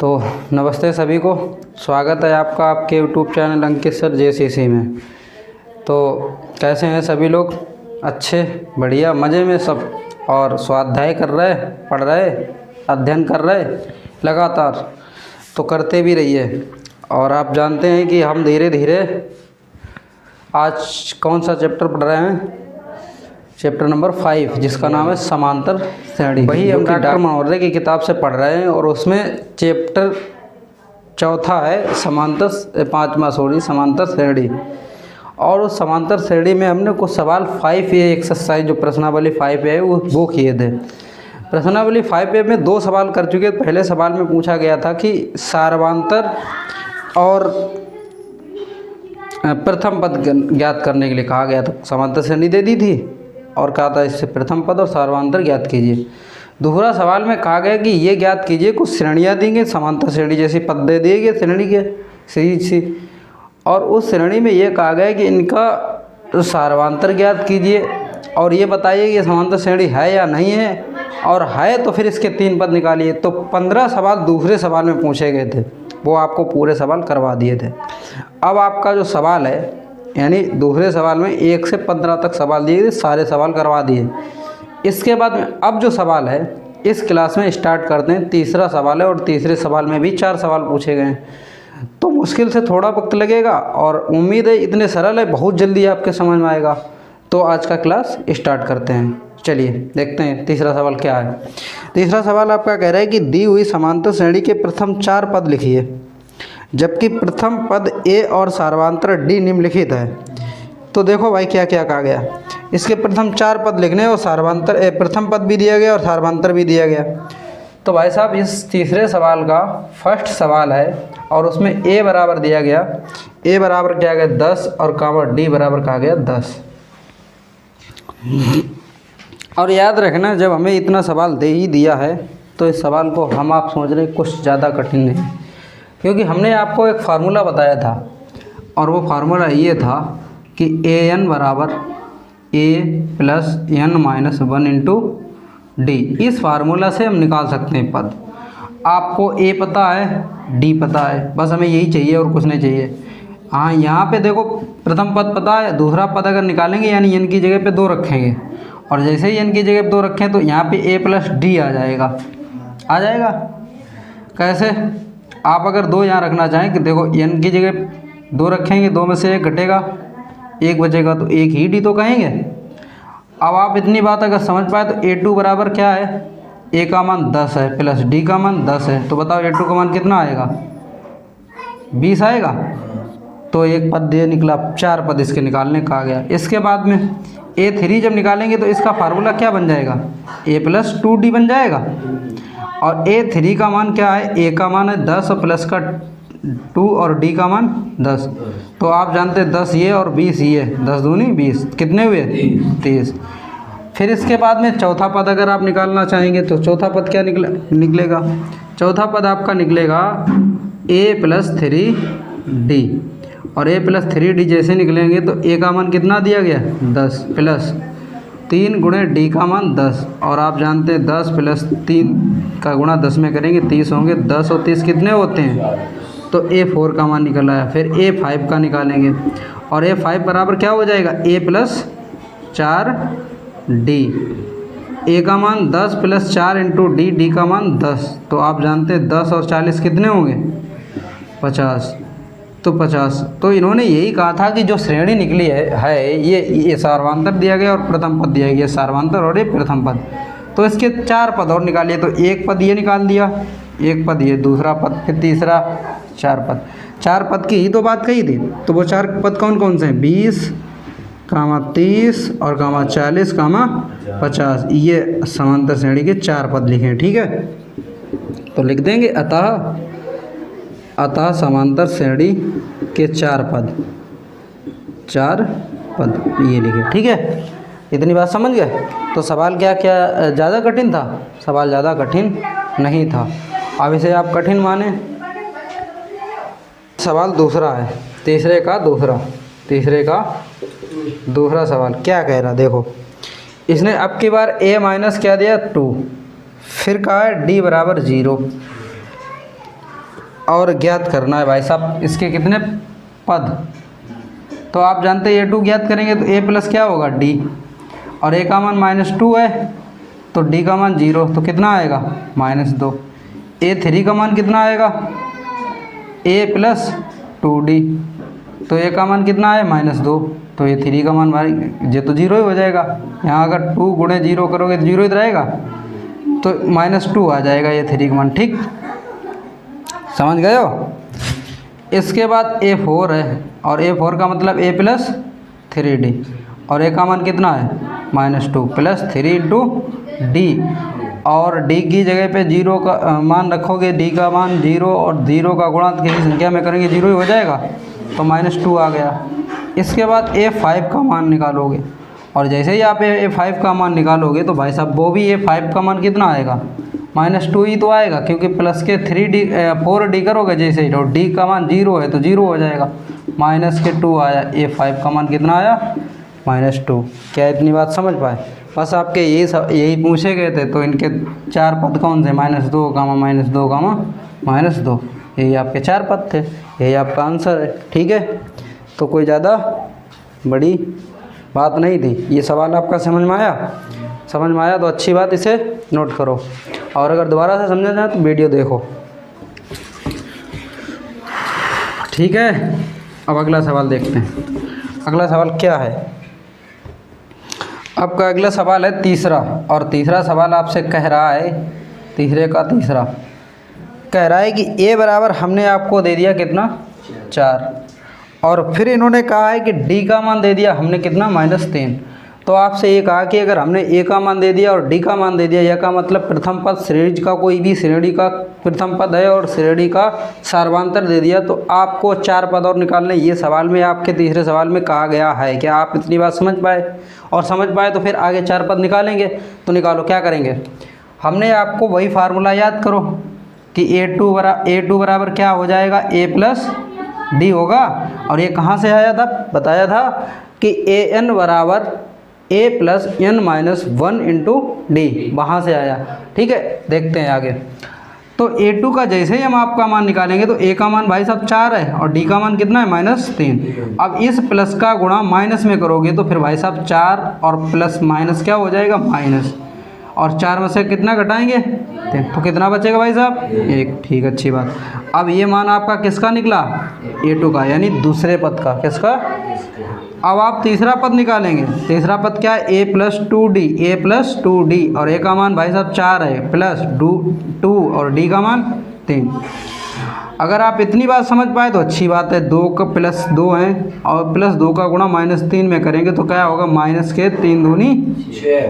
तो नमस्ते सभी को, स्वागत है आपका आपके यूट्यूब चैनल अंकित सर JCC में। तो कैसे हैं सभी लोग? अच्छे, बढ़िया, मज़े में सब, और स्वाध्याय कर रहे, पढ़ रहे, अध्ययन कर रहे लगातार, तो करते भी रहिए। और आप जानते हैं कि हम धीरे धीरे आज कौन सा चैप्टर पढ़ रहे हैं? चैप्टर नंबर 5, जिसका नाम है समांतर श्रेणी। वही हम डॉक्टर मनोहर की किताब से पढ़ रहे हैं और उसमें चैप्टर चौथा है समांतर समांतर श्रेणी। और उस समांतर श्रेणी में हमने कुछ सवाल 5A एक्सरसाइज जो प्रश्नावली 5A है वो किए थे। प्रश्नावली 5A में 2 सवाल कर चुके। पहले सवाल में पूछा गया था कि सार्वधातर और प्रथम पद ज्ञात करने के लिए कहा गया था। समांतर श्रेणी दे दी थी और कहा था इससे प्रथम पद और सार्वधातर ज्ञात कीजिए। दूसरा सवाल में कहा गया कि ये ज्ञात कीजिए, कुछ श्रेणियाँ देंगे समांतर श्रेणी जैसी पद दे दिए श्रेणी के सी, और उस श्रेणी में ये कहा गया कि इनका सार्वधातर ज्ञात कीजिए और ये बताइए कि समांतर श्रेणी है या नहीं है, और है तो फिर इसके 3 पद निकालिए। तो 15 सवाल दूसरे सवाल में पूछे गए थे, वो आपको पूरे सवाल करवा दिए थे। अब आपका जो सवाल है, यानी दूसरे सवाल में 1 से 15 तक सवाल दिए थे, सारे सवाल करवा दिए। इसके बाद में अब जो सवाल है इस क्लास में स्टार्ट करते हैं। तीसरा सवाल है और तीसरे सवाल में भी 4 सवाल पूछे गए हैं, तो मुश्किल से थोड़ा वक्त लगेगा और उम्मीद है इतने सरल है, बहुत जल्दी आपके समझ में आएगा। तो आज का क्लास स्टार्ट करते हैं। चलिए देखते हैं तीसरा सवाल क्या है। तीसरा सवाल आपका कह रहा है कि दी हुई समांतर श्रेणी के प्रथम 4 पद लिखिए, जबकि प्रथम पद A और सार्वधातर D निम्नलिखित है। तो देखो भाई क्या क्या कहा गया। इसके प्रथम 4 पद लिखने और सार्वधातर प्रथम पद भी दिया गया और सार्वधातर भी दिया गया। तो भाई साहब इस तीसरे सवाल का फर्स्ट सवाल है और उसमें A बराबर दिया गया, A बराबर क्या गया 10 और कामा D बराबर कहा गया 10। और याद रखना, जब हमें इतना सवाल दे ही दिया है तो इस सवाल को हम आप समझ रहे कुछ ज़्यादा कठिन नहीं, क्योंकि हमने आपको एक फार्मूला बताया था और वो फार्मूला ये था कि AN बराबर A plus N minus 1 into D। इस फार्मूला से हम निकाल सकते हैं पद। आपको A पता है, D पता है, बस हमें यही चाहिए और कुछ नहीं चाहिए। हाँ, यहाँ पे देखो प्रथम पद पता है, दूसरा पद अगर निकालेंगे यानी N की जगह पे 2 रखेंगे, और जैसे ही N की जगह पे 2 रखें तो यहाँ पे A प्लस D आ जाएगा। आ जाएगा कैसे? आप अगर 2 यहाँ रखना चाहें कि देखो N की जगह 2 रखेंगे, 2 में से 1 घटेगा, 1 बचेगा, तो 1 ही D तो कहेंगे। अब आप इतनी बात अगर समझ पाए तो A2 बराबर क्या है, A का मान 10 है प्लस D का मान 10 है। तो बताओ A2 का मान कितना आएगा? 20 आएगा। तो एक पद ये निकला, 4 पद इसके निकालने कहा गया। इसके बाद में A3 जब निकालेंगे तो इसका फार्मूला क्या बन जाएगा, A प्लस 2D बन जाएगा। और A3 का मान क्या है, A का मान है 10 और प्लस का 2 और D का मान 10। तो आप जानते हैं 10 ये और 20 ये, 10 दूनी 20, कितने हुए 30। फिर इसके बाद में चौथा पद अगर आप निकालना चाहेंगे तो चौथा पद क्या निकलेगा? चौथा पद आपका निकलेगा A प्लस 3D, और A प्लस 3D जैसे निकलेंगे तो A का मान कितना दिया गया 10 प्लस 3 गुणे D का मान 10, और आप जानते हैं 10 प्लस 3 का गुणा 10 में करेंगे 30 होंगे, 10 और 30 कितने होते हैं? तो A4 का मान निकल आया। फिर A5 का निकालेंगे और A5 बराबर क्या हो जाएगा, A प्लस 4D। A का मान 10 प्लस 4 इंटू D का मान 10। तो आप जानते हैं 10 और 40 कितने होंगे 50। तो 50। तो इन्होंने यही कहा था कि जो श्रेणी निकली है ये सार्वधातर दिया गया और प्रथम पद दिया गया, सार्वधातर और ये प्रथम पद। तो इसके 4 पद और निकालिए। तो एक पद ये निकाल दिया, एक पद ये, दूसरा पद, फिर तीसरा, 4 पद। 4 पद की ही तो बात कही थी। तो वो 4 पद कौन कौन से हैं? 20, 30 और 40, 50। ये समांतर श्रेणी के 4 पद लिखे हैं, ठीक है। तो लिख देंगे अतः समांतर श्रेणी के 4 पद, 4 पद ये लिखे, ठीक है। इतनी बात समझ गए? तो सवाल क्या ज़्यादा कठिन था? सवाल ज़्यादा कठिन नहीं था। अब इसे आप कठिन माने। सवाल दूसरा है, तीसरे का दूसरा सवाल क्या कह रहा, देखो इसने अब की बार A माइनस क्या दिया 2, फिर कहा है D बराबर 0। और ज्ञात करना है भाई साहब इसके कितने पद। तो आप जानते हैं a2 ज्ञात करेंगे तो a प्लस क्या होगा d, और a का मान -2 है तो d का मान 0, तो कितना आएगा -2। a3 का मान कितना आएगा a प्लस 2d, तो a का मान कितना है -2, तो a3 का मान भाई ये तो 0 ही हो जाएगा। यहाँ अगर 2 गुणे 0 करोगे तो 0 ही रहेगा, तो -2 आ जाएगा a3 का मान। ठीक, समझ गए हो। इसके बाद a4 है, और a4 का मतलब a प्लस 3d, और a का मान कितना है -2 प्लस 3 इंटू डी, और d की जगह पे 0 का मान रखोगे, d का मान 0 और 0 का गुणा किसी संख्या में करेंगे 0 ही हो जाएगा, तो -2 आ गया। इसके बाद a5 का मान निकालोगे, और जैसे ही आप a5 का मान निकालोगे तो भाई साहब वो भी a5 का मान कितना आएगा -2 ही तो आएगा, क्योंकि प्लस के 4d करोगे जैसे ही, तो d का मान 0 है तो 0 हो जाएगा, -2 आया। a5 का मान कितना आया -2। क्या इतनी बात समझ पाए? बस आपके यही पूछे गए थे, तो इनके 4 पद कौन से, -2, -2, यही आपके 4 पद थे, यही आपका आंसर है। ठीक है, तो कोई ज़्यादा बड़ी बात नहीं थी। ये सवाल आपका समझ में आया? समझ में आया तो अच्छी बात, इसे नोट करो, और अगर दोबारा से समझना चाहे तो वीडियो देखो। ठीक है, अब अगला सवाल देखते हैं। अगला सवाल क्या है? आपका अगला सवाल है तीसरा, और तीसरा सवाल आपसे कह रहा है, तीसरे का तीसरा कह रहा है कि a बराबर हमने आपको दे दिया कितना 4, और फिर इन्होंने कहा है कि d का मान दे दिया हमने कितना -3। तो आपसे ये कहा कि अगर हमने a का मान दे दिया और d का मान दे दिया, यह का मतलब प्रथम पद श्रेणी का कोई भी श्रेणी का प्रथम पद है और श्रेणी का सार्वधातुक दे दिया, तो आपको 4 पद और निकालने। ये सवाल में आपके तीसरे सवाल में कहा गया है। क्या आप इतनी बात समझ पाए? और समझ पाए तो फिर आगे 4 पद निकालेंगे। तो निकालो, क्या करेंगे? हमने आपको वही फार्मूला याद करो कि a2 बराबर क्या हो जाएगा, a प्लस d होगा, और ये कहाँ से आया था? बताया था कि an बराबर a plus n minus 1 into D, वहाँ से आया। ठीक है, देखते हैं आगे। तो a2 का जैसे ही हम आपका मान निकालेंगे तो a का मान भाई साहब 4 है और d का मान कितना है -3। अब इस प्लस का गुणा माइनस में करोगे तो फिर भाई साहब 4 और प्लस माइनस क्या हो जाएगा, माइनस, और 4 में से कितना घटाएंगे 3, तो कितना बचेगा भाई साहब 1। ठीक, अच्छी बात। अब ये मान आपका किसका निकला, a2 का, यानी दूसरे पद का। किसका? अब आप तीसरा पद निकालेंगे। तीसरा पद क्या है, a प्लस 2d, और a का मान भाई साहब 4 है प्लस 2 और d का मान 3। अगर आप इतनी बात समझ पाए तो अच्छी बात है। 2 का प्लस 2 हैं और प्लस 2 का गुणा -3 में करेंगे तो क्या होगा, -3 दूनी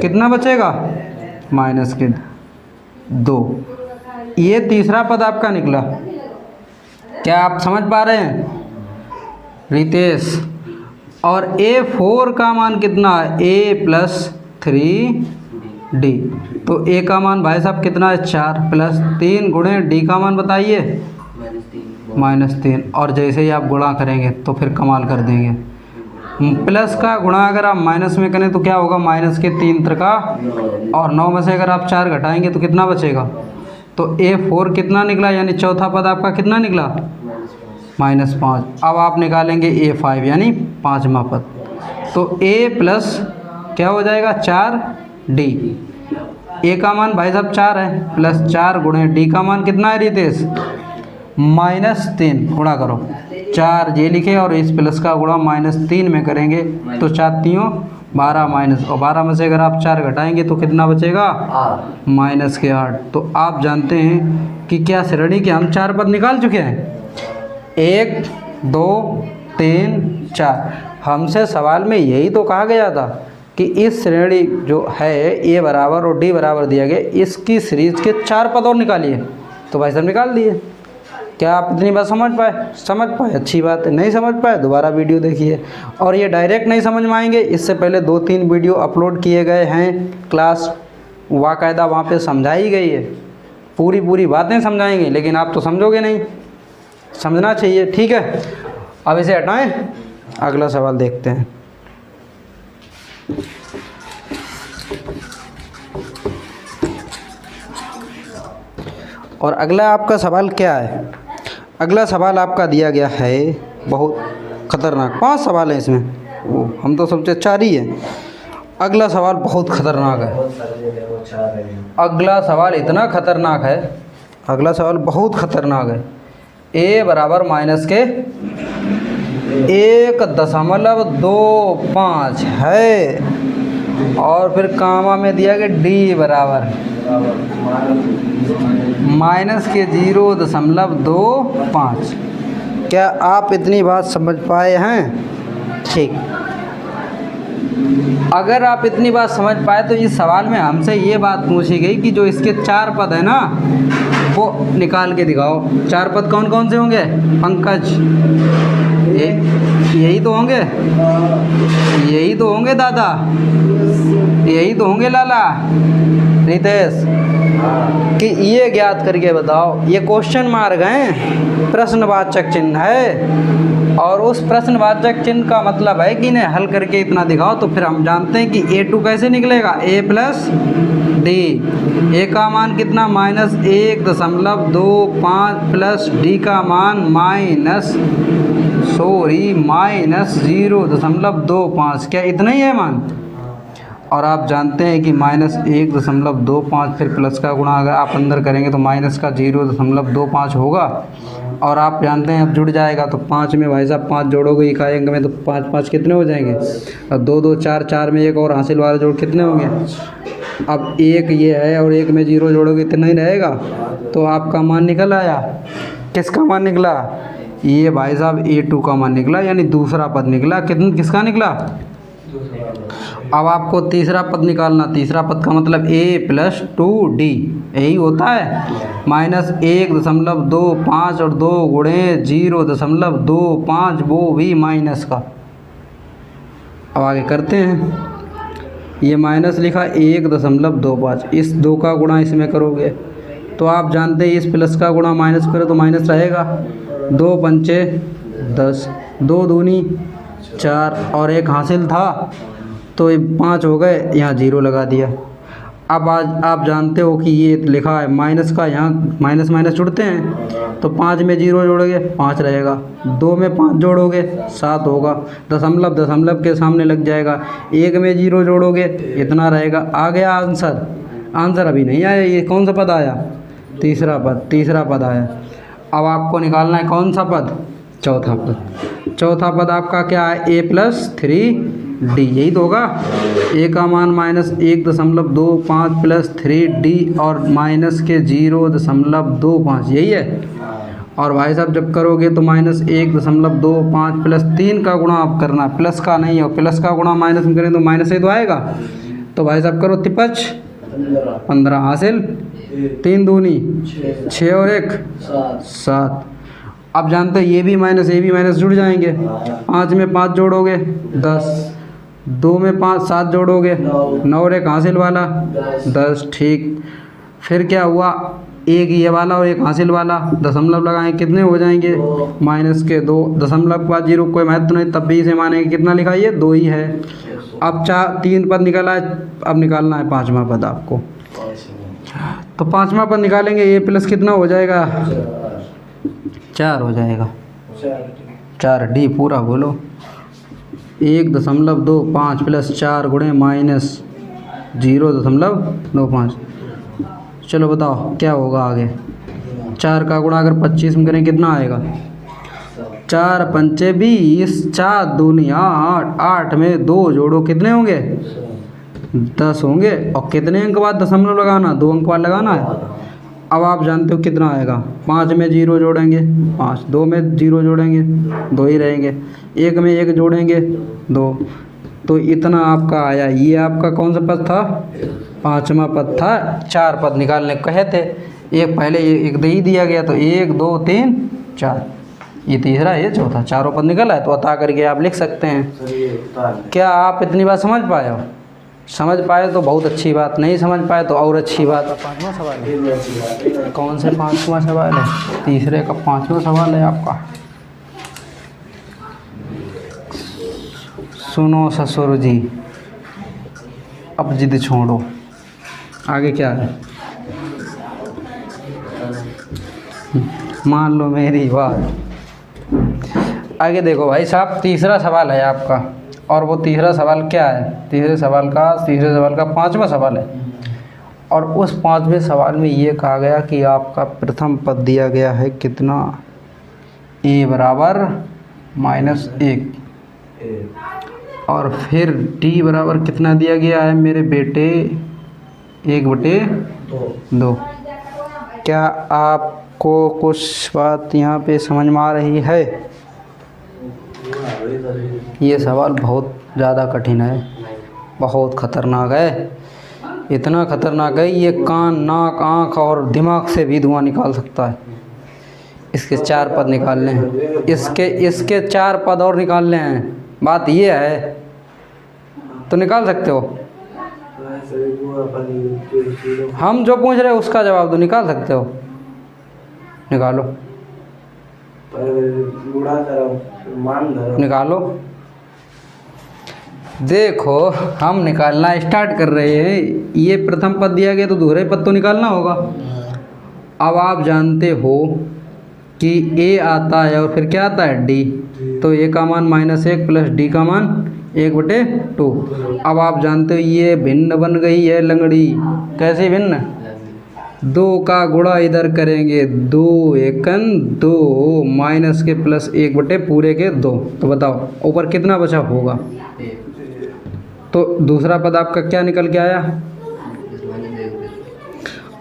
कितना बचेगा, -2। ये तीसरा पद आपका निकला। क्या आप समझ पा रहे हैं रितेश? और a4 का मान कितना है, a प्लस 3d, तो a का मान भाई साहब कितना है 4 प्लस 3 गुणे d का मान बताइए -3, और जैसे ही आप गुणा करेंगे तो फिर कमाल कर देंगे। प्लस का गुणा अगर आप माइनस में करें तो क्या होगा, -3 त्रिका, और 9 में से अगर आप 4 घटाएंगे तो कितना बचेगा, तो a4 कितना निकला, यानी चौथा पद आपका कितना निकला, -5। अब आप निकालेंगे a5 यानी 5वां पद, तो a प्लस क्या हो जाएगा 4d, a का मान भाई साहब 4 है प्लस 4 गुणे d का मान कितना है रितेश, -3। गुणा करो, 4 ये लिखे और इस प्लस का गुणा -3 में करेंगे तो 4 3 12 माइनस, और 12 में से अगर आप 4 घटाएंगे तो कितना बचेगा, -8। तो आप जानते हैं कि क्या श्रेणी के हम 4 पद निकाल चुके हैं, 1 2 3 4। हमसे सवाल में यही तो कहा गया था कि इस श्रेणी जो है a बराबर और d बराबर दिया गया, इसकी सीरीज के 4 पद और निकालिए, तो भाई साहब निकाल दिए। क्या आप इतनी बात समझ पाए? समझ पाए, अच्छी बात है। नहीं समझ पाए दोबारा वीडियो देखिए। और ये डायरेक्ट नहीं समझ में आएंगे, इससे पहले 2-3 वीडियो अपलोड किए गए हैं, क्लास बाकायदा वहाँ पे समझाई गई है, पूरी बातें समझाएंगे, लेकिन आप तो समझोगे नहीं, समझना चाहिए। ठीक है, अब इसे हटाएं, अगला सवाल देखते हैं। और अगला आपका सवाल क्या है? अगला सवाल आपका दिया गया है बहुत ख़तरनाक, 5 सवाल हैं इसमें, वो हम तो सोचे 4 ही है। अगला सवाल बहुत ख़तरनाक है। अगला सवाल इतना ख़तरनाक है, अगला सवाल बहुत ख़तरनाक है। ए बराबर माइनस के 1.25 है और फिर कामा में दिया कि डी बराबर माइनस के 0.25। क्या आप इतनी बात समझ पाए हैं? ठीक, अगर आप इतनी बात समझ पाए तो इस सवाल में हमसे ये बात पूछी गई कि जो इसके 4 पद है ना वो निकाल के दिखाओ। 4 पद कौन कौन से होंगे पंकज? यही तो होंगे, यही तो होंगे दादा, यही तो होंगे लाला रितेश, कि ये ज्ञात करके बताओ। ये क्वेश्चन मार्क हैं, प्रश्नवाचक चिन्ह है और उस प्रश्नवाचक चिन्ह का मतलब है कि इन्हें हल करके इतना दिखाओ। तो फिर हम जानते हैं कि A2 कैसे निकलेगा, A प्लस डी। ए का मान कितना -1.25 प्लस डी का मान -0.25। क्या इतना ही है मान? और आप जानते हैं कि -1.25 फिर प्लस का गुणा अगर आप अंदर करेंगे तो माइनस का 0.25 होगा। और आप जानते हैं अब जुड़ जाएगा तो 5 में भाई साहब 5 जोड़ोगे इकाई अंक में तो 5 5 कितने हो जाएंगे, और 2 2 4 4 में एक और हासिल वाला जोड़ कितने होंगे। अब एक ये है और एक में 0 जोड़ोगे इतना ही रहेगा। तो आपका मान निकल आया। किसका मान निकला? ये भाई साहब A2 का मान निकला, यानी दूसरा पद निकला। किसका निकला? अब आपको तीसरा पद निकालना। तीसरा पद का मतलब A प्लस 2D, यही होता है। -1.25 और 2 गुणे 0.25 वो भी माइनस का। अब आगे करते हैं। ये माइनस लिखा 1.25, इस 2 का गुणा इसमें करोगे तो आप जानते हैं इस प्लस का गुणा माइनस करो तो माइनस रहेगा। 2 पंचे 10, 2 दूनी 4 और एक हासिल था तो ये 5 हो गए, यहाँ 0 लगा दिया। अब आज आप जानते हो कि ये लिखा है माइनस का, यहाँ माइनस माइनस जुड़ते हैं तो 5 में 0 जोड़ोगे 5 रहेगा, 2 में 5 जोड़ोगे 7 होगा, दशमलव दशमलव के सामने लग जाएगा, 1 में 0 जोड़ोगे इतना रहेगा। आ गया आंसर। आंसर अभी नहीं आया। ये कौन सा पद आया? तीसरा पद आया। अब आपको निकालना है कौन सा पद? चौथा पद। चौथा पद आपका क्या है? A प्लस 3D, यही तो होगा। A का मान -1.25 प्लस 3D और माइनस के 0.25, यही है। और भाई साहब जब करोगे तो -1.25 प्लस 3 का गुणा आप करना, प्लस का नहीं हो, प्लस का गुणा माइनस में करें तो माइनस से तो आएगा। तो भाई साहब करो 15 हासिल, 3 दूनी 6 और 1 7। अब जानते हैं ये भी माइनस जुड़ जाएंगे। 5 में 5 जोड़ोगे 10, 2 में 5 7 जोड़ोगे 9 और 1 हासिल वाला 10। ठीक, फिर क्या हुआ? एक ये वाला और एक हासिल वाला, दशमलव लगाएं कितने हो जाएंगे? माइनस के 2, दशमलव के बाद 0 कोई महत्व नहीं, तब भी इसे मानेंगे कितना लिखा है? ये 2 ही है। अब 3 पद निकाला है, अब निकालना है 5वां पद आपको। तो 5वां पद निकालेंगे। A प्लस कितना हो जाएगा? 4 हो जाएगा। 4D पूरा बोलो। 1.25 प्लस 4 गुणे माइनस 0.25। चलो बताओ क्या होगा आगे। 4 का गुणा अगर 25 में करें कितना आएगा? 4 पंचे 20, 4 दूनी 8, 8 में 2 जोड़ो कितने होंगे? 10 होंगे। और कितने अंक बाद दशमलव लगाना? 2 अंक बाद लगाना है। अब आप जानते हो कितना आएगा? 5 में 0 जोड़ेंगे 5, 2 में 0 जोड़ेंगे 2 ही रहेंगे, 1 में 1 जोड़ेंगे 2, तो इतना आपका आया। ये आपका कौन सा पद था? 5वां पद था। 4 पद निकालने कहे थे, एक पहले एक दे ही दिया गया तो 1 2 3 4, ये तीसरा ये चौथा, चारों पद निकल आए तो अता करके आप लिख सकते हैं। क्या आप इतनी बात समझ पाए हो? समझ पाए तो बहुत अच्छी बात, नहीं समझ पाए तो और अच्छी बात। 5वां सवाल है। कौन से 5वां सवाल है? तीसरे का 5वां सवाल है आपका। सुनो ससुर जी, अब जिद छोड़ो। आगे क्या है? मान लो मेरी बात। आगे देखो भाई साहब, तीसरा सवाल है आपका, और वो तीसरा सवाल क्या है, तीसरे सवाल का पांचवा सवाल है। और उस पांचवें सवाल में ये कहा गया कि आपका प्रथम पद दिया गया है कितना, a बराबर -1, और फिर d बराबर कितना दिया गया है मेरे बेटे, 1/2। क्या आपको कुछ बात यहाँ पे समझ में आ रही है? ये सवाल बहुत ज़्यादा कठिन है, बहुत ख़तरनाक है, इतना ख़तरनाक है ये कान, नाक, आँख और दिमाग से भी धुआं निकाल सकता है। इसके 4 पद निकालने हैं, इसके 4 पद और निकालने हैं। बात ये है, तो निकाल सकते हो। हम जो पूछ रहे हैं उसका जवाब दो, निकाल सकते हो, निकालो निकालो। देखो हम निकालना स्टार्ट कर रहे हैं, ये प्रथम पद दिया गया तो दूसरे पद तो निकालना होगा। अब आप जानते हो कि a आता है और फिर क्या आता है d, तो a का मान -1 प्लस d का मान 1/2। अब आप जानते हो ये भिन्न बन गई है लंगड़ी, कैसे भिन्न, 2 का गुणा इधर करेंगे, 2 एकन 2 माइनस के प्लस 1/2। तो बताओ ऊपर कितना बचा होगा। तो दूसरा पद आपका क्या निकल के आया।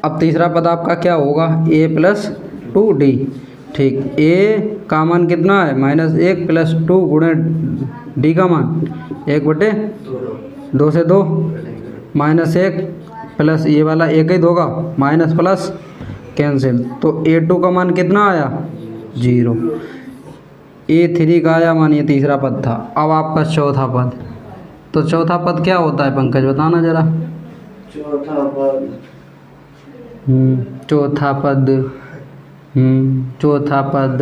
अब तीसरा पद आपका क्या होगा, a + 2d। ठीक, a का मान कितना है -1 प्लस 2 गुणे d का मान 1/2 से 2 -1 प्लस ये वाला एक ही होगा, माइनस प्लस कैंसिल, तो a2 का मान कितना आया 0। a3 का आया मान, ये तीसरा पद था। अब आपका चौथा पद, तो चौथा पद क्या होता है पंकज बताना जरा। चौथा पद चौथा पद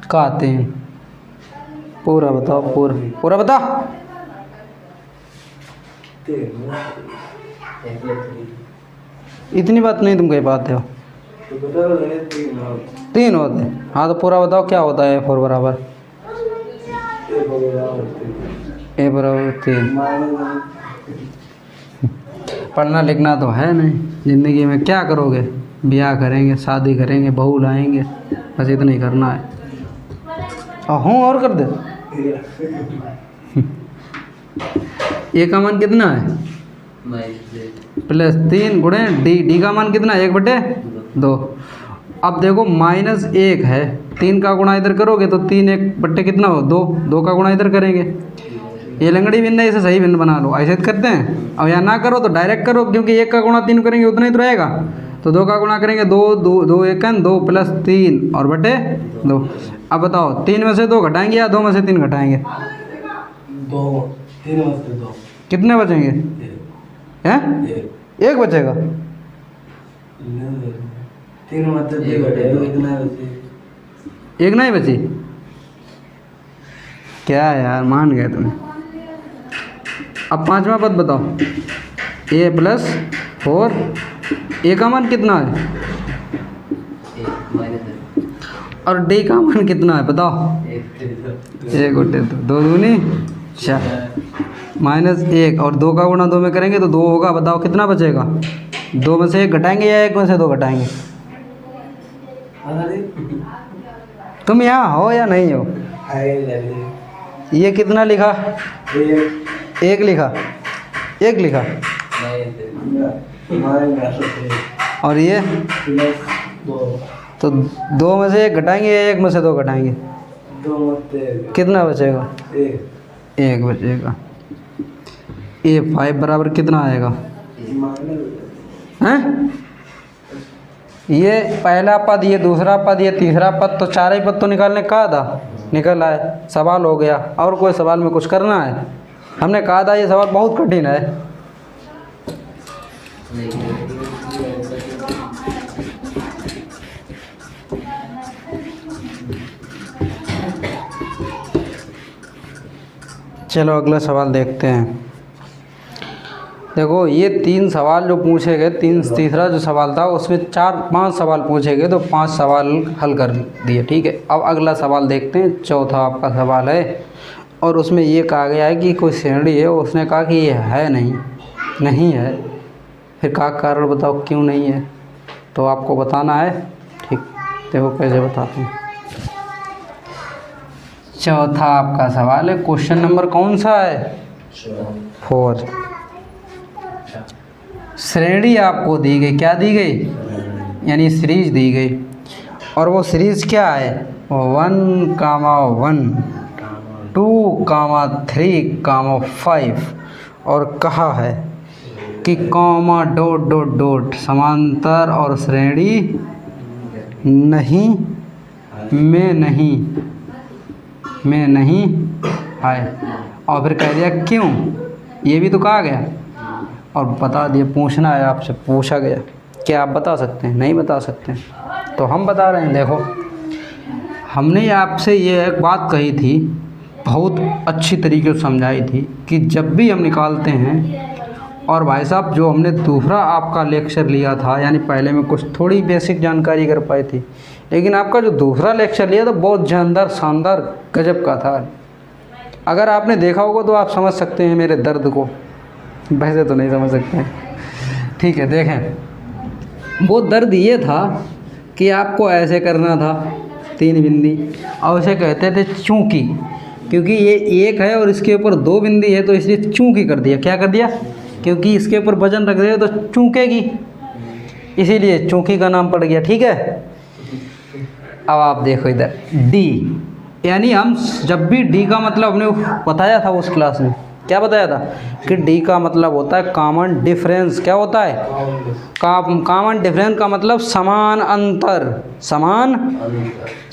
का 3, पूरा बताओ, पूरा बता। इतनी बात नहीं तुम कह पाते हो, 3 होते हैं। हाँ तो पूरा बताओ क्या होता है, 4 बराबर a बराबर 3। पढ़ना लिखना तो है नहीं, ज़िंदगी में क्या करोगे, ब्याह करेंगे, शादी करेंगे, बहू लाएंगे, बस इतना ही करना है। और कर दे। a का मान कितना है +3 गुणे d का मान कितना है 1/2। अब देखो -1 है, 3 का गुणा इधर करोगे तो 3 1 कितना हो 2 का गुणा इधर करेंगे। ये लंगड़ी भिन्न है, इसे सही भिन्न बना लो, ऐसे करते हैं। अब या ना करो तो डायरेक्ट करो, क्योंकि 1 का गुणा 3 करेंगे उतना ही तो रहेगा। तो 2 का गुणा करेंगे 2 एकन 2 प्लस 3 और बटे 2। अब बताओ 3 में से 2 घटाएंगे या 2 में से 3 घटाएंगे, 3 में से 2 कितने बचेंगे, हैं 1 बचेगा। 3 में से 2 घटे तो कितना बचे, 1 नहीं बची। क्या यार मान गए तुम। अब पांचवा पद बताओ, a + 4, a का मान कितना है और d का मान कितना है बताओ। 1/2, 2 दूनी 4, -1 और 2 का गुणा 2 में करेंगे तो 2 होगा। बताओ कितना बचेगा, 2 में से 1 घटाएंगे या 1 में से 2 घटाएंगे। तुम यहाँ हो या नहीं हो। ये कितना लिखा, 1 लिखा, 1 लिखा, और ये तो 2 में से 1 घटाएंगे या 1 में से 2 घटाएंगे, कितना बचेगा 1 बचेगा। a5 बराबर कितना आएगा, हैं ये पहला पद, ये दूसरा पद, ये तीसरा पद, तो 4 ही पद तो निकालने का था, निकल आए, सवाल हो गया। और कोई सवाल में कुछ करना है, हमने कहा था ये सवाल बहुत कठिन है। चलो अगला सवाल देखते हैं। देखो ये 3 सवाल जो पूछे गए, तीसरा जो सवाल था उसमें 4-5 सवाल पूछे गए, तो 5 सवाल हल कर दिए। ठीक है, अब अगला सवाल देखते हैं। चौथा आपका सवाल है और उसमें ये कहा गया है कि कोई श्रेणी है, उसने कहा कि ये है नहीं है। फिर का कारण बताओ क्यों नहीं है, तो आपको बताना है। ठीक, देखो कैसे बताते हैं। चौथा आपका सवाल है, क्वेश्चन नंबर कौन सा है? 4। श्रेणी आपको दी गई, क्या दी गई? यानी सीरीज दी गई, और वो सीरीज क्या है? 1,1, 2,3,5, और कहा है कि कॉमा डॉट डॉट डॉट समांतर और श्रेणी नहीं में नहीं है। और फिर कह दिया क्यों, ये भी तो कहा गया और बता दिया। पूछना है आपसे, पूछा गया, क्या आप बता सकते हैं? नहीं बता सकते, तो हम बता रहे हैं। देखो, हमने आपसे ये एक बात कही थी, बहुत अच्छी तरीके से समझाई थी कि जब भी हम निकालते हैं, और भाई साहब जो हमने दूसरा आपका लेक्चर लिया था, यानी पहले में कुछ थोड़ी बेसिक जानकारी कर पाई थी, लेकिन आपका जो दूसरा लेक्चर लिया तो बहुत शानदार गजब का था। अगर आपने देखा होगा तो आप समझ सकते हैं मेरे दर्द को, वैसे तो नहीं समझ सकते हैं। ठीक है, देखें, वो दर्द ये था कि आपको ऐसे करना था 3 बिंदी, और उसे कहते थे चूंकि, क्योंकि ये 1 है और इसके ऊपर 2 बिंदी है, तो इसलिए चूंकि कर दिया। क्या कर दिया? क्योंकि इसके ऊपर वजन रख दिया तो चूकेगी, इसीलिए चूंकि का नाम पड़ गया। ठीक है, अब आप देखो इधर डी, यानी हम जब भी डी का मतलब हमने बताया था उस क्लास में, क्या बताया था कि डी का मतलब होता है कॉमन डिफरेंस। क्या होता है? कॉमन डिफरेंस का मतलब समान अंतर।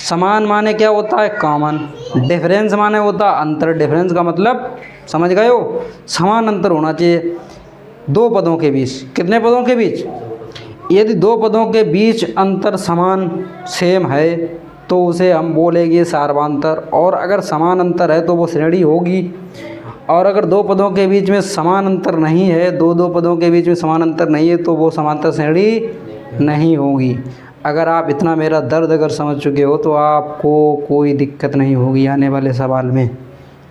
समान माने क्या होता है? कॉमन। डिफरेंस माने होता है अंतर। डिफरेंस का मतलब समझ गए हो? समान अंतर होना चाहिए 2 पदों के बीच। कितने पदों के बीच? यदि 2 पदों के बीच अंतर समान सेम है तो उसे हम बोलेंगे सार्वधातुक, और अगर समान अंतर है तो वो श्रेणी होगी। और अगर 2 पदों के बीच में समान अंतर नहीं है, दो पदों के बीच में समान अंतर नहीं है, तो वो समांतर श्रेणी नहीं होगी। अगर आप इतना मेरा दर्द अगर समझ चुके हो तो आपको कोई दिक्कत नहीं होगी आने वाले सवाल में।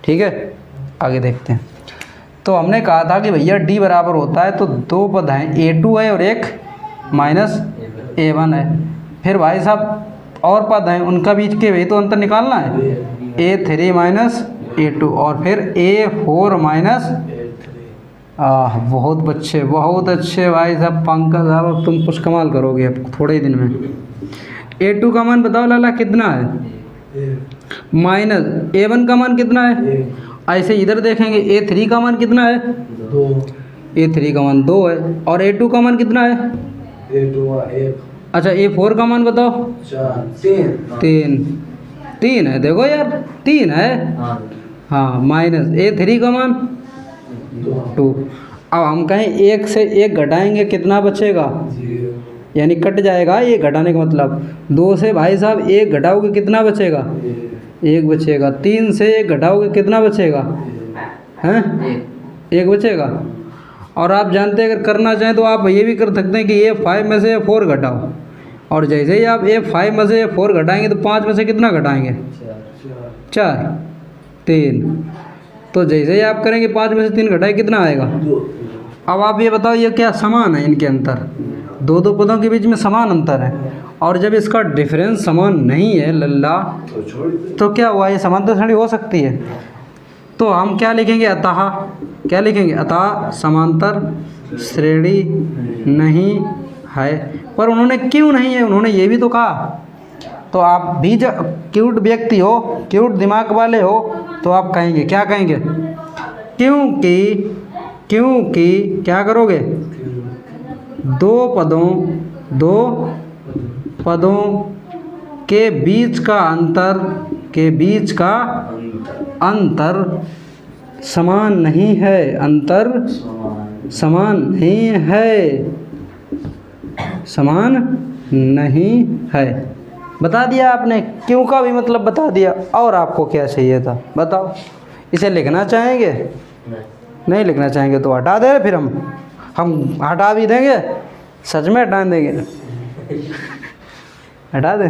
ठीक है, आगे देखते हैं। तो हमने कहा था कि भैया डी बराबर होता है, तो 2 पद हैं, A2 है और एक -A1 है। फिर भाई साहब और पद हैं, उनका बीच के भी तो अंतर निकालना है, A3 -A2, और फिर A4 बहुत अच्छे भाई साहब, पंकज साहब, अब तुम कुछ कमाल करोगे अब थोड़े ही दिन में। A2 का मान बताओ लाला कितना है? -A1 का मान कितना है? ऐसे इधर देखेंगे A3 का मान कितना है? 2। A3 का मान 2 है, और A2 का मान कितना है? A2 1। अच्छा, A4 का मान बताओ? 4। 3 है। देखो यार 3 है, हाँ। -A3 का मान 2। अब हम कहें 1 से 1 घटाएंगे, कितना बचेगा? 0। यानी कट जाएगा, ये घटाने का मतलब। 2 से भाई साहब 1 घटाओगे कितना बचेगा? 1 बचेगा। 3 से 1 घटाओगे कितना बचेगा? हैं? 1 बचेगा। और आप जानते हैं अगर करना चाहें तो आप ये भी कर सकते हैं कि A5 में से A4 घटाओ, और जैसे ही आप A5 में से A4 घटाएंगे तो 5 में से कितना घटाएंगे? 4। 3। तो जैसे ही आप करेंगे 5 में से 3 घटाए कितना आएगा? 2। अब आप ये बताओ, ये क्या समान है? इनके अंतर 2 पदों के बीच में समान अंतर है, और जब इसका डिफरेंस समान नहीं है लल्ला, तो क्या हुआ? ये समांतर श्रेणी हो सकती है? तो हम क्या लिखेंगे? अतः। क्या लिखेंगे? अतः समांतर श्रेणी नहीं है। पर उन्होंने क्यों नहीं है, उन्होंने ये भी तो कहा। तो आप भी जब क्यूट व्यक्ति हो, क्यूट दिमाग वाले हो, तो आप कहेंगे, क्या कहेंगे? क्योंकि क्या करोगे? 2 पदों के बीच का अंतर समान नहीं है। अंतर समान नहीं है। बता दिया आपने, क्यों का भी मतलब बता दिया। और आपको क्या चाहिए था बताओ? इसे लिखना चाहेंगे? नहीं लिखना चाहेंगे तो हटा दे, फिर हम हटा भी देंगे, सच में हटा देंगे। हटा दे,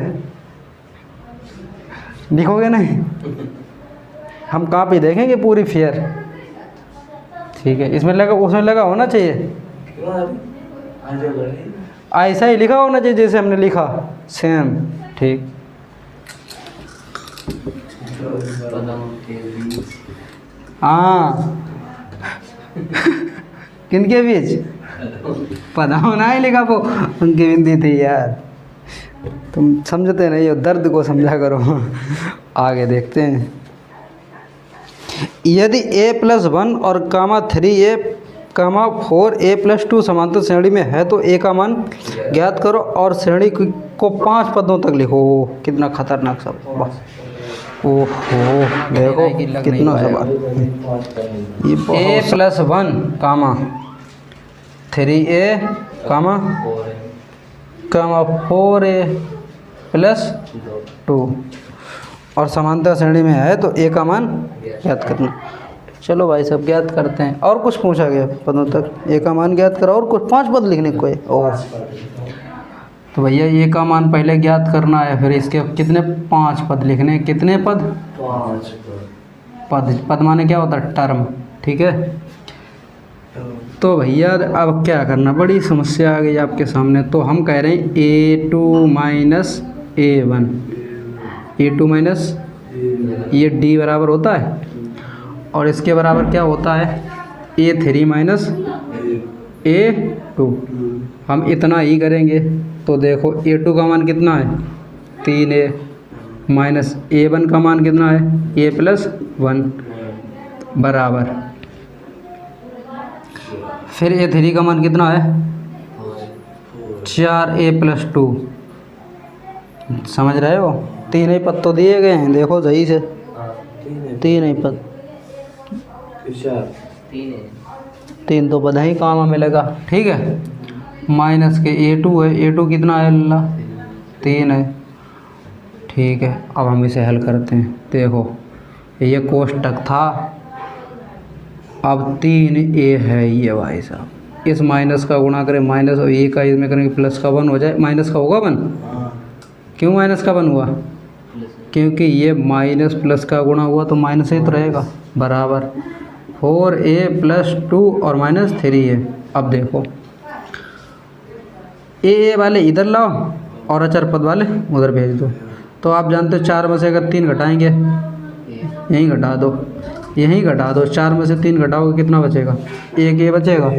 लिखोगे नहीं, हम कॉपी देखेंगे पूरी फेयर। ठीक है, इसमें लगा उसमें लगा होना चाहिए, ऐसा ही लिखा होना चाहिए जैसे हमने लिखा, सेम। ठीक, हाँ किनके बीच पता होना ही लिखा, वो उनकी बिंदी थी यार, तुम समझते नहीं हो, दर्द को समझा करो। आगे देखते हैं, यदि a+1 और कामा 3a कामा 4a+2 समांतर श्रेणी में है तो a का मान ज्ञात करो और श्रेणी को 5 पदों तक लिखो। कितना खतरनाक सवाल, ओहो देखो कितना सवाल। ये a+1 कामा 3a कामा 4a+2 और समांतर श्रेणी में है तो a का मान ज्ञात करना। चलो भाई सब ज्ञात करते हैं। और कुछ पूछा गया पदों तक, a का मान ज्ञात करो और कुछ 5 पद लिखने को है। ओह तो भैया a का मान पहले ज्ञात करना है, फिर इसके कितने 5 पद लिखने। कितने पद? 5 पद। पद माने क्या होता है? टर्म। ठीक है, तो भैया अब क्या करना, बड़ी समस्या आ गई आपके सामने। तो हम कह रहे हैं a2 minus a1, a2 minus ये d बराबर होता है और इसके बराबर क्या होता है a3 माइनस a2। हम इतना ही करेंगे तो देखो a2 का मान कितना है 3a माइनस a1 का मान कितना है a+1 बराबर, फिर a3 का मान कितना है 4a+2। समझ रहे हो? 3 ही पद तो दिए गए हैं, देखो सही से, 3 ही पद, 3 तो पद ही काम मिलेगा। ठीक है, माइनस के a2 है, a2 कितना है अल्लाह 3 है। ठीक है, अब हम इसे हल करते हैं। देखो ये कोष्टक था, अब 3a है ये भाई साहब, इस माइनस का गुणा करें माइनस और a का इसमें करेंगे प्लस का 1 हो जाए। माइनस का होगा 1, क्यों माइनस का 1 हुआ? क्योंकि ये माइनस प्लस का गुणा हुआ तो माइनस ही तो रहेगा, बराबर 4a+2 और माइनस 3a। अब देखो a वाले इधर लाओ और अचर पद वाले उधर भेज दो। तो आप जानते हो 4 में से अगर 3 घटाएंगे, यहीं घटा दो, यहीं घटा दो, 4 में से 3 घटाओगे कितना बचेगा? 1a बचेगा।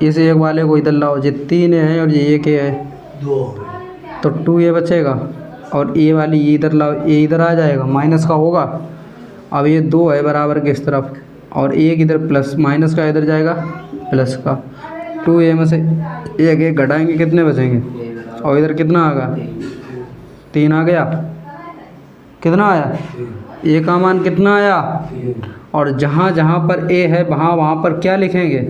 इस एक वाले को इधर लाओ, ये 3a है और ये 1a है, तो 2a बचेगा। और a वाली ये इधर लाओ, a इधर आ जाएगा, माइनस का होगा। अब ये 2 है बराबर के इस तरफ और 1 इधर प्लस, माइनस का इधर जाएगा प्लस का। 2a में से 1 घटाएंगे कितने बचेंगे? और इधर कितना आ गया? 3 आ गया। कितना आया? a का मान कितना आया? और जहाँ जहाँ पर a है वहाँ पर क्या लिखेंगे?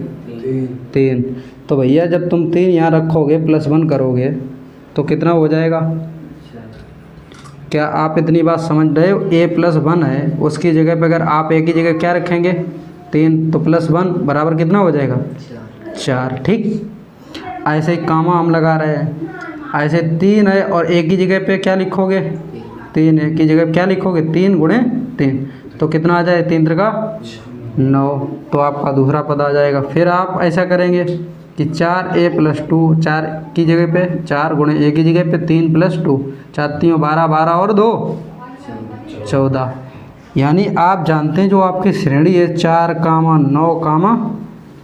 3। तो भैया जब तुम 3 यहाँ रखोगे +1 करोगे तो कितना हो जाएगा? क्या आप इतनी बात समझ रहे हो? a+1 है, उसकी जगह पे अगर आप a की जगह क्या रखेंगे? 3, तो +1 बराबर कितना हो जाएगा? 4। ठीक, ऐसे ही कामा हम लगा रहे हैं, ऐसे 3 है और a की जगह पे क्या लिखोगे? 3 a की जगह क्या लिखोगे? 3 गुणे 3, तो कितना आ जाए? 3 त्रिका 9, तो आपका दूसरा पद आ जाएगा। फिर आप ऐसा करेंगे कि 4a+2, 4 की जगह पे 4 गुणे a की जगह पे 3 + 2, 4 3 12, 12 और 2 14। यानी आप जानते हैं जो आपकी श्रेणी है 4, 9,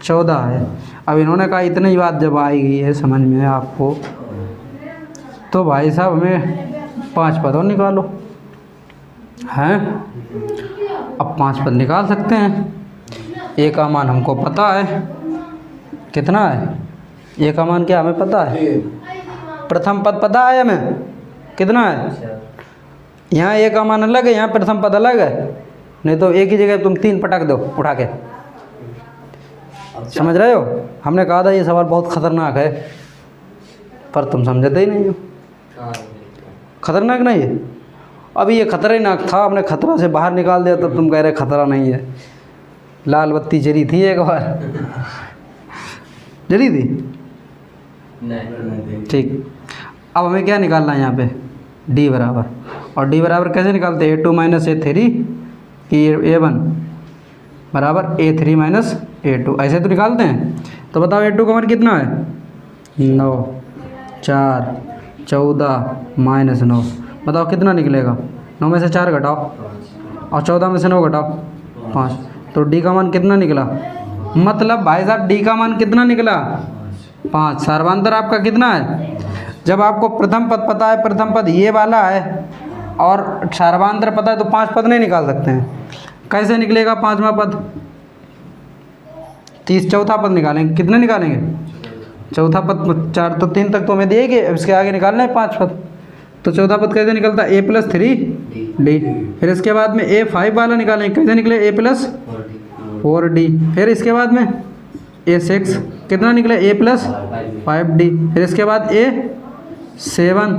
14 है। अब इन्होंने कहा इतनी बात जब आई गई है समझ में आपको, तो भाई साहब हमें 5 पद और निकालो हैं। अब 5 पद निकाल सकते हैं। a का मान हमको पता है कितना है, a का मान क्या हमें पता है? प्रथम पद पता है हमें कितना है। यहाँ a का मान अलग है, यहाँ प्रथम पद अलग है, नहीं तो a की जगह तुम 3 पटक दो उठा के। समझ रहे हो? हमने कहा था ये सवाल बहुत खतरनाक है, पर तुम समझते ही नहीं हो। खतरनाक नहीं है? अभी ये खतरनाक था, हमने खतरा से बाहर निकाल दिया, तब तुम कह रहे खतरा नहीं है। लाल बत्ती जली थी एक बार, जली थी। नहीं ठीक, अब हमें क्या निकालना है यहाँ पे, डी बराबर, और डी बराबर कैसे निकालते हैं, A2 माइनस A3 कि A1 बराबर A3 माइनस A2, ऐसे तो निकालते हैं। तो बताओ A2 का मान कितना है, 9, 4, 14 माइनस 9, बताओ कितना निकलेगा, 9 में से 4 घटाओ और 14 में से 9 घटाओ 5, तो डी का मान कितना निकला, मतलब भाई साहब डी का मान कितना निकला, 5। सर्वांतर आपका कितना है, जब आपको प्रथम पद पता है, प्रथम पद ये वाला है और सर्वांतर पता है, तो 5 पद नहीं निकाल सकते हैं। कैसे निकलेगा 5वां पद, 30 चौथा पद निकालेंगे, कितने निकालेंगे, चौथा पद 4 तो 3 तक तो हमें दिए गए, इसके आगे निकालना है 5 पद। तो चौथा पद कैसे निकलता है, A+3D। फिर इसके बाद में A5 वाला निकालेंगे, कैसे निकले, A+4D। फिर इसके बाद में A6 कितना निकले, A+5D। फिर इसके बाद A7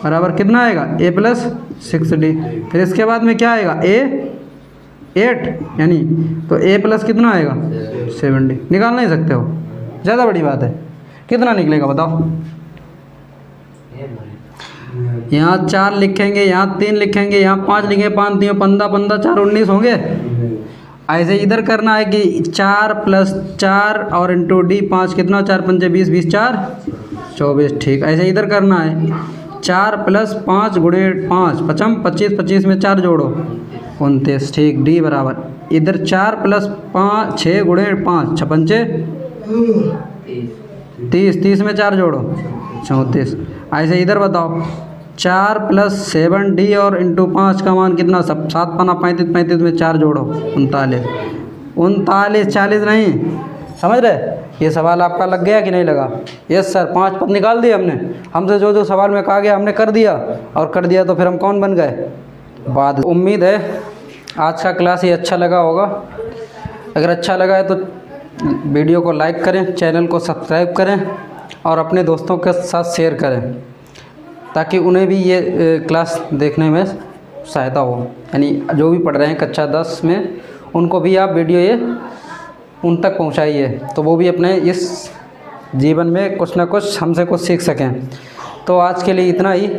बराबर कितना आएगा, A+6D। फिर इसके बाद में क्या आएगा, A8 यानी, तो A प्लस कितना आएगा, 7D। निकाल नहीं सकते हो, ज़्यादा बड़ी बात है, कितना निकलेगा बताओ। यहाँ 4 लिखेंगे, यहाँ 3 लिखेंगे, यहाँ 5 लिखेंगे, 5 3 15 15 4 19 होंगे। ऐसे इधर करना है कि 4 + 4 और इंटू डी 5 कितना, 4 5 20 20 4 24, ठीक। ऐसे इधर करना है 4 + 5 गुणे 5 5 25 25 में 4 जोड़ो 29, ठीक। डी बराबर इधर 4 + 5 6 गुणे 5 6 5 30 30 में 4 जोड़ो 34। ऐसे इधर बताओ 4 + 7D और इंटू 5 का मान कितना, सब 7 5 35 35 में 4 जोड़ो 39 39 40 नहीं, समझ रहे। ये सवाल आपका लग गया कि नहीं लगा, यस सर। 5 पद निकाल दिए हमने, हमसे जो जो सवाल में कहा गया हमने कर दिया, और कर दिया तो फिर हम कौन बन गए, बाद। उम्मीद है आज का क्लास ये अच्छा लगा होगा। अगर अच्छा लगा है तो वीडियो को लाइक करें, चैनल को सब्सक्राइब करें और अपने दोस्तों के साथ शेयर करें, ताकि उन्हें भी ये क्लास देखने में सहायता हो। यानी जो भी पढ़ रहे हैं कक्षा 10 में, उनको भी आप वीडियो ये उन तक पहुंचाइए, तो वो भी अपने इस जीवन में कुछ ना कुछ हमसे कुछ सीख सकें। तो आज के लिए इतना ही,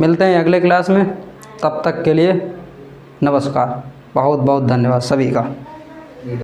मिलते हैं अगले क्लास में, तब तक के लिए नमस्कार। बहुत बहुत धन्यवाद सभी का।